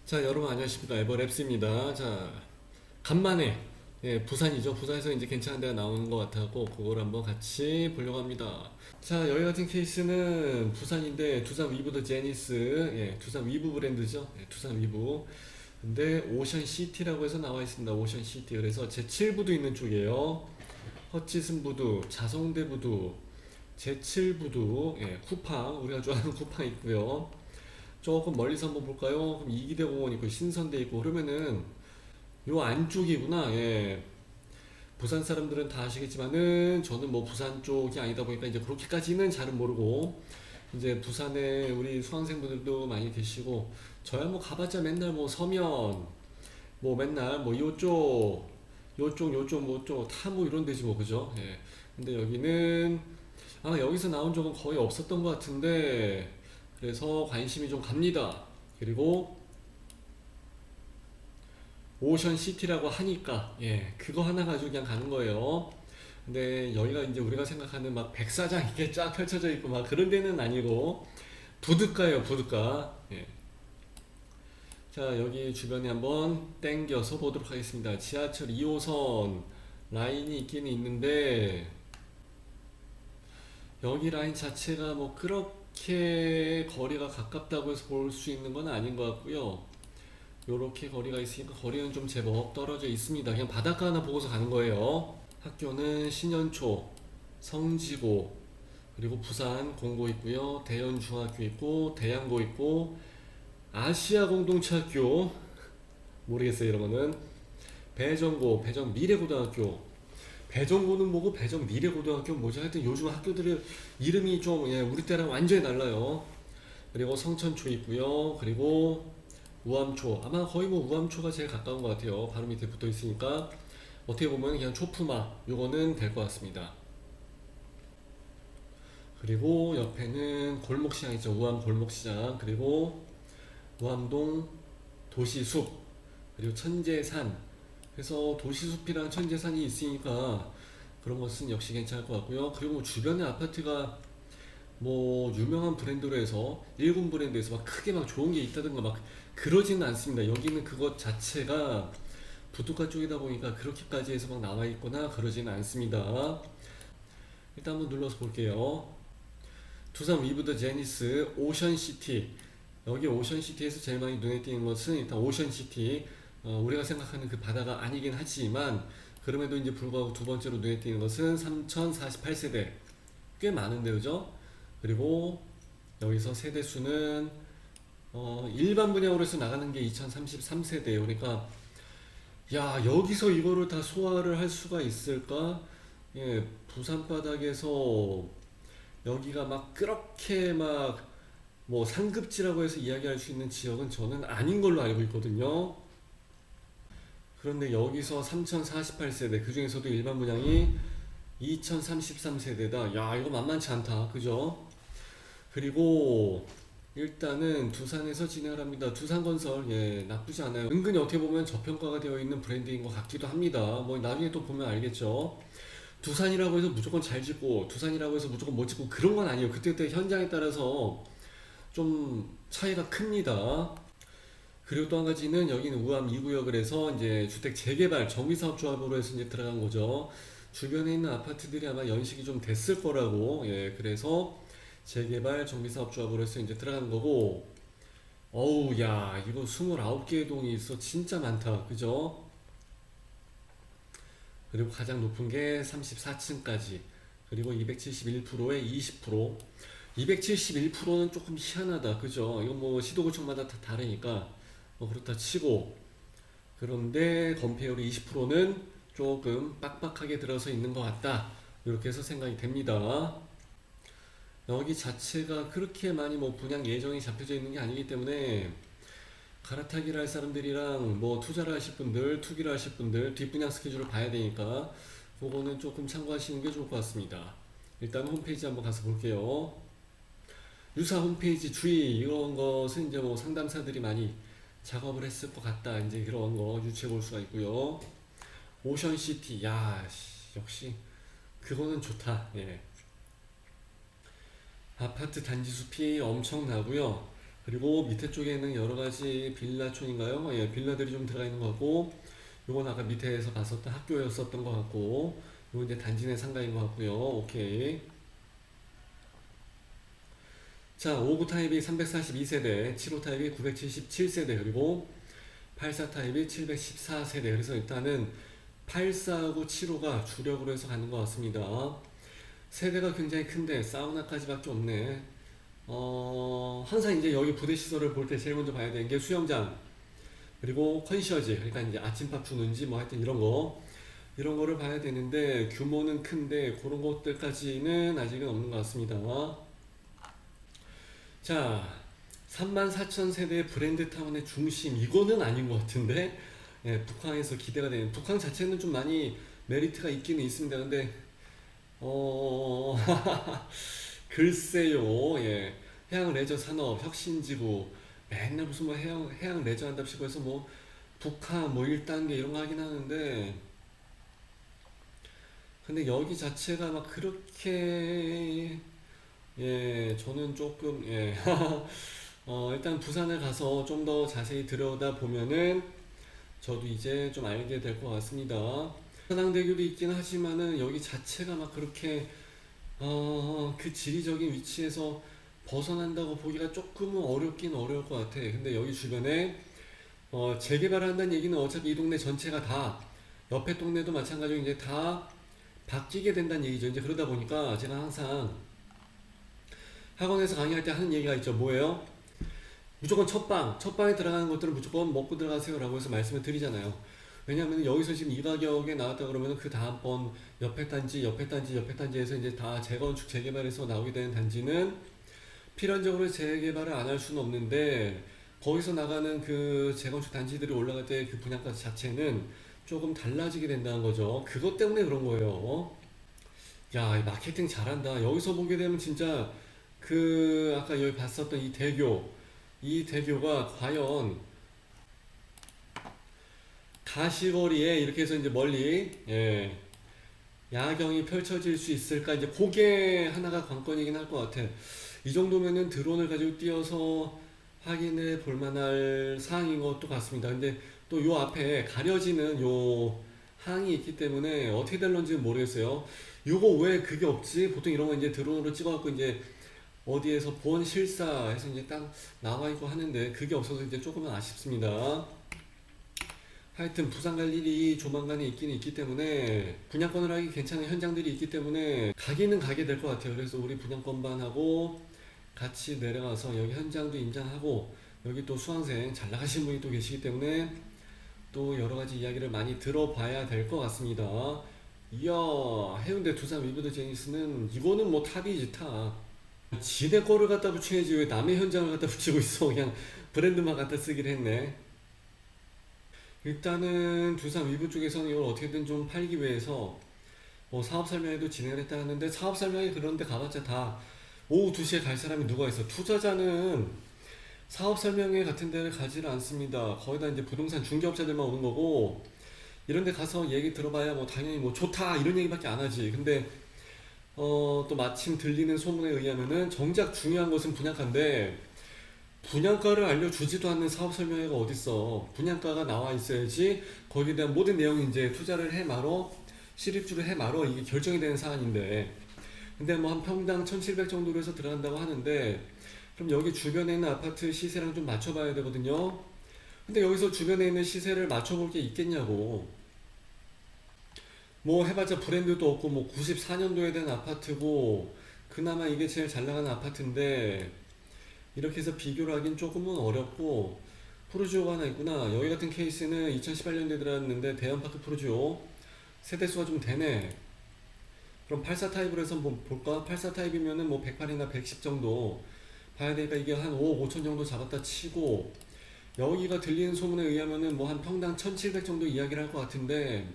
자, 여러분 안녕하십니까. 에버랩스입니다. 자, 간만에 부산이죠. 부산에서 이제 괜찮은 데가 나오는 것 같아고 그걸 한번 같이 보려고 합니다. 자, 여기 같은 케이스는 부산인데 두산 위브 더 제니스, 두산 위브 브랜드죠. 두산 위브. 근데 오션시티라고 해서 나와 있습니다. 오션시티. 그래서 제7부도 있는 쪽이에요. 허치슨 부두, 자성대 부두, 제7부두, 쿠팡, 우리가 좋아하는 쿠팡 있고요. 조금 멀리서 한번 볼까요? 그럼 이기대 공원 있고 신선대 있고 그러면은 요 안쪽이구나. 부산 사람들은 다 아시겠지만은 저는 뭐 부산 쪽이 아니다 보니까 이제 그렇게까지는 잘은 모르고 이제 부산에 우리 수강생분들도 많이 계시고 저야 뭐 가봤자 맨날 뭐 서면 뭐 맨날 뭐 요쪽 뭐쪽 다 뭐 이런 데지 뭐 그죠? 근데 여기는 아마 여기서 나온 적은 거의 없었던 것 같은데 그래서 관심이 좀 갑니다. 그리고 오션시티라고 하니까 그거 하나 가지고 그냥 가는 거예요. 근데 여기가 이제 우리가 생각하는 막 백사장 이렇게 쫙 펼쳐져 있고 막 그런 데는 아니고 부둣가예요, 부둣가. 자, 여기 주변에 한번 땡겨서 보도록 하겠습니다. 지하철 2호선 라인이 있기는 있는데 여기 라인 자체가 뭐 그렇게 거리가 가깝다고 해서 볼 수 있는 건 아닌 것 같고요. 요렇게 거리가 있으니까 거리는 좀 제법 떨어져 있습니다. 그냥 바닷가 하나 보고서 가는 거예요. 학교는 신현초, 성지고, 그리고 부산 공고 있고요. 대연중학교 있고, 대양고 있고, 아시아 공동체 학교, 모르겠어요 이런 거는. 배정고, 배정 미래고등학교. 배정고는 뭐고 배정 미래고등학교는 뭐지? 하여튼 요즘 학교들의 이름이 좀 우리 때랑 완전히 달라요. 그리고 성천초 있고요. 그리고 우암초. 아마 거의 뭐 우암초가 제일 가까운 것 같아요. 바로 밑에 붙어 있으니까 어떻게 보면 그냥 초품화 요거는 될 것 같습니다. 그리고 옆에는 골목시장 있죠. 우암 골목시장. 그리고 우암동 도시숲. 그리고 천재산. 그래서 도시숲이랑 천재산이 있으니까 그런 것은 역시 괜찮을 것 같고요. 그리고 뭐 주변에 아파트가 뭐 유명한 브랜드로 해서 일군 브랜드에서 막 크게 막 좋은 게 있다든가 막 그러지는 않습니다. 여기는 그것 자체가 부둣가 쪽이다 보니까 그렇게까지 해서 막 나와 있거나 그러지는 않습니다. 일단 한번 눌러서 볼게요. 두산 위브 더 제니스 오션시티. 여기 오션시티에서 제일 많이 눈에 띄는 것은 일단 오션시티. 우리가 생각하는 그 바다가 아니긴 하지만 그럼에도 이제 불구하고 두 번째로 눈에 띄는 것은 3048세대. 꽤 많은데 그죠? 그리고 여기서 세대수는 일반 분양으로 해서 나가는 게 2033세대예요. 그러니까 야, 여기서 이거를 다 소화를 할 수가 있을까? 부산 바닥에서 여기가 막 그렇게 막 뭐 상급지라고 해서 이야기할 수 있는 지역은 저는 아닌 걸로 알고 있거든요. 그런데 여기서 3048세대, 그 중에서도 일반 분양이 2033세대다. 야, 이거 만만치 않다. 그죠? 그리고 일단은 두산에서 진행을 합니다. 두산건설, 나쁘지 않아요. 은근히 어떻게 보면 저평가가 되어 있는 브랜드인 것 같기도 합니다. 뭐 나중에 또 보면 알겠죠. 두산이라고 해서 무조건 잘 짓고, 두산이라고 해서 무조건 못 짓고 그런 건 아니에요. 그때그때 현장에 따라서 좀 차이가 큽니다. 그리고 또 한 가지는 여기는 우암 2구역을 해서 이제 주택 재개발 정비사업 조합으로 해서 이제 들어간 거죠. 주변에 있는 아파트들이 아마 연식이 좀 됐을 거라고, 그래서 재개발 정비사업 조합으로 해서 이제 들어가는 거고, 어우, 야, 이거 29개의 동이 있어. 진짜 많다. 그죠? 그리고 가장 높은 게 34층까지. 그리고 271%에 20%. 271%는 조금 희한하다. 그죠? 이건 뭐 시도구청마다 다 다르니까 뭐 그렇다 치고. 그런데 건폐율이 20%는 조금 빡빡하게 들어서 있는 것 같다. 이렇게 해서 생각이 됩니다. 여기 자체가 그렇게 많이 뭐 분양 예정이 잡혀져 있는 게 아니기 때문에 갈아타기를 할 사람들이랑 뭐 투자를 하실 분들, 투기를 하실 분들 뒷분양 스케줄을 봐야 되니까 그거는 조금 참고하시는 게 좋을 것 같습니다. 일단 홈페이지 한번 가서 볼게요. 유사 홈페이지 주의 이런 것은 이제 뭐 상담사들이 많이 작업을 했을 것 같다. 이제 그런 거 유추해 볼 수가 있고요. 오션시티, 야, 역시 그거는 좋다. 아파트 단지 숲이 엄청나고요. 그리고 밑에 쪽에는 여러 가지 빌라촌인가요? 예, 빌라들이 좀 들어가 있는 것 같고, 요건 아까 밑에서 봤었던 학교였었던 것 같고, 요건 이제 단지 내 상가인 것 같고요. 오케이. 자, 5구 타입이 342세대, 7호 타입이 977세대, 그리고 84 타입이 714세대. 그래서 일단은 84하고 7호가 주력으로 해서 가는 것 같습니다. 세대가 굉장히 큰데 사우나까지밖에 없네. 항상 이제 여기 부대 시설을 볼 때 제일 먼저 봐야 되는 게 수영장, 그리고 컨시어지, 그러니까 이제 아침밥 주는지 뭐 하여튼 이런 거를 봐야 되는데 규모는 큰데 그런 것들까지는 아직은 없는 것 같습니다. 자, 34,000세대 브랜드타운의 중심, 이거는 아닌 것 같은데, 예, 북항에서 기대가 되는, 북항 자체는 좀 많이 메리트가 있기는 있습니다. 근데 어 글쎄요, 예, 해양 레저 산업 혁신지구, 맨날 무슨 뭐 해양 레저 한답시고 해서 뭐 북한 뭐 1단계 이런 거 하긴 하는데, 근데 여기 자체가 막 그렇게, 예, 저는 조금, 예, 일단 부산을 가서 좀 더 자세히 들여다 보면은 저도 이제 좀 알게 될 것 같습니다. 서당대교도 있긴 하지만은 여기 자체가 막 그렇게 그 지리적인 위치에서 벗어난다고 보기가 조금은 어렵긴 어려울 것 같아. 근데 여기 주변에 재개발을 한다는 얘기는 어차피 이 동네 전체가 다, 옆에 동네도 마찬가지로 이제 다 바뀌게 된다는 얘기죠. 이제 그러다 보니까 제가 항상 학원에서 강의할 때 하는 얘기가 있죠. 뭐예요? 무조건 첫방에 들어가는 것들은 무조건 먹고 들어가세요라고 해서 말씀을 드리잖아요. 왜냐하면 여기서 지금 이 가격에 나왔다 그러면 그 다음번 옆에 단지에서 이제 다 재건축 재개발해서 나오게 되는 단지는 필연적으로 재개발을 안 할 수는 없는데, 거기서 나가는 그 재건축 단지들이 올라갈 때 그 분양가 자체는 조금 달라지게 된다는 거죠. 그것 때문에 그런 거예요. 야, 이 마케팅 잘한다. 여기서 보게 되면 진짜 그 아까 여기 봤었던 이 대교가 과연 가시거리에 이렇게 해서 이제 멀리, 예, 야경이 펼쳐질 수 있을까? 이제 그게 하나가 관건이긴 할 것 같아. 이 정도면은 드론을 가지고 띄어서 확인해 볼 만할 사항인 것도 같습니다. 근데 또 요 앞에 가려지는 요 항이 있기 때문에 어떻게 될런지는 모르겠어요. 요거 왜 그게 없지? 보통 이런 거 이제 드론으로 찍어갖고 이제 어디에서 본 실사해서 이제 딱 나와 있고 하는데 그게 없어서 이제 조금은 아쉽습니다. 하여튼 부산 갈 일이 조만간에 있기는 있기 때문에, 분양권을 하기 괜찮은 현장들이 있기 때문에 가기는 가게 될 것 같아요. 그래서 우리 분양권반하고 같이 내려가서 여기 현장도 임장하고, 여기 또 수강생 잘 나가신 분이 또 계시기 때문에 또 여러 가지 이야기를 많이 들어봐야 될 것 같습니다. 이야, 해운대 두산 위브드 제니스는 이거는 뭐 탑이지 탑. 지네 거를 갖다 붙여야지 왜 남의 현장을 갖다 붙이고 있어. 그냥 브랜드만 갖다 쓰기로 했네. 일단은 두산 위브 쪽에서는 이걸 어떻게든 좀 팔기 위해서 뭐 사업 설명회도 진행을 했다 하는데, 사업 설명회 그런데 가봤자 다 오후 2시에 갈 사람이 누가 있어. 투자자는 사업 설명회 같은 데를 가지를 않습니다. 거의 다 이제 부동산 중개업자들만 오는 거고, 이런 데 가서 얘기 들어봐야 뭐 당연히 뭐 좋다 이런 얘기밖에 안 하지. 근데 또 마침 들리는 소문에 의하면은 정작 중요한 것은 분양가인데, 분양가를 알려주지도 않는 사업 설명회가 어딨어. 분양가가 나와 있어야지 거기에 대한 모든 내용이 이제 투자를 해 말어, 실입주를 해 말어, 이게 결정이 되는 사안인데, 근데 뭐 한 평당 1,700 정도로 해서 들어간다고 하는데, 그럼 여기 주변에 있는 아파트 시세랑 좀 맞춰봐야 되거든요. 근데 여기서 주변에 있는 시세를 맞춰볼 게 있겠냐고. 뭐 해봤자 브랜드도 없고 뭐 94년도에 된 아파트고, 그나마 이게 제일 잘 나가는 아파트인데 이렇게 해서 비교를 하긴 조금은 어렵고, 푸르지오가 하나 있구나. 여기 같은 케이스는 2018년도에 들어왔는데 대형파크 푸르지오 세대수가 좀 되네. 그럼 84 타입으로 해서 뭐 볼까? 84 타입이면은 뭐 108이나 110 정도 봐야 되니까 이게 한 5억 5천 정도 잡았다 치고, 여기가 들리는 소문에 의하면은 뭐 한 평당 1,700 정도 이야기를 할 것 같은데,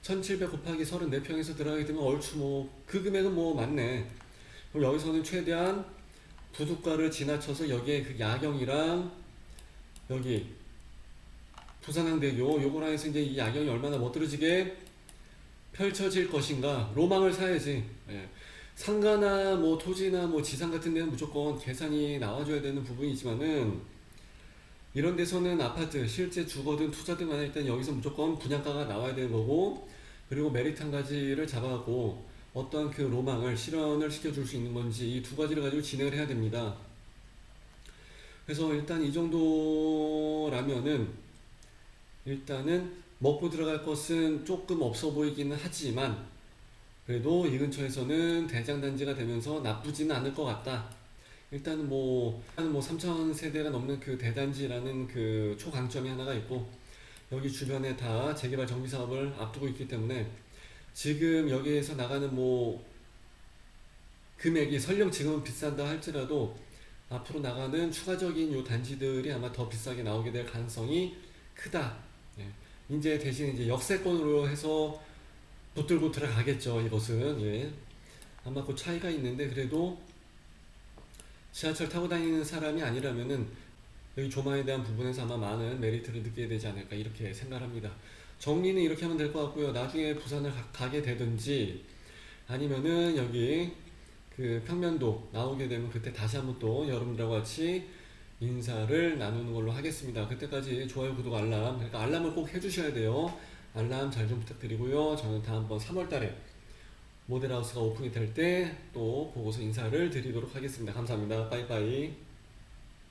1,700 곱하기 34평에서 들어가게 되면 얼추 뭐 그 금액은 뭐 맞네. 그럼 여기서는 최대한 부둣가를 지나쳐서 여기에 그 야경이랑 여기 부산항대교 요거랑 해서 이제 이 야경이 얼마나 멋들어지게 펼쳐질 것인가, 로망을 사야지. 예. 상가나 뭐 토지나 뭐 지상 같은 데는 무조건 계산이 나와줘야 되는 부분이지만은 이런 데서는 아파트 실제 주거든 투자든 간에 일단 여기서 무조건 분양가가 나와야 되는 거고, 그리고 메리트 한 가지를 잡아갖고 어떤 그 로망을 실현을 시켜줄 수 있는 건지 이 두 가지를 가지고 진행을 해야 됩니다. 그래서 일단 이 정도라면은 일단은 먹고 들어갈 것은 조금 없어 보이기는 하지만 그래도 이 근처에서는 대장단지가 되면서 나쁘지는 않을 것 같다. 일단은 뭐 3천 세대가 넘는 그 대단지라는 그 초강점이 하나가 있고, 여기 주변에 다 재개발 정비 사업을 앞두고 있기 때문에 지금 여기에서 나가는 뭐 금액이 설령 지금은 비싼다 할지라도 앞으로 나가는 추가적인 요 단지들이 아마 더 비싸게 나오게 될 가능성이 크다. 예. 이제 대신 이제 역세권으로 해서 붙들고 들어가겠죠. 이것은 예. 아마 그 차이가 있는데, 그래도 지하철 타고 다니는 사람이 아니라면은 여기 조망에 대한 부분에서 아마 많은 메리트를 느끼게 되지 않을까 이렇게 생각합니다. 정리는 이렇게 하면 될 것 같고요. 나중에 부산을 가게 되든지 아니면은 여기 그 평면도 나오게 되면 그때 다시 한번 또 여러분들하고 같이 인사를 나누는 걸로 하겠습니다. 그때까지 좋아요, 구독, 알람, 그러니까 알람을 꼭 해주셔야 돼요. 알람 잘 좀 부탁드리고요. 저는 다음번 3월 달에 모델하우스가 오픈이 될 때 또 보고서 인사를 드리도록 하겠습니다. 감사합니다. 빠이빠이.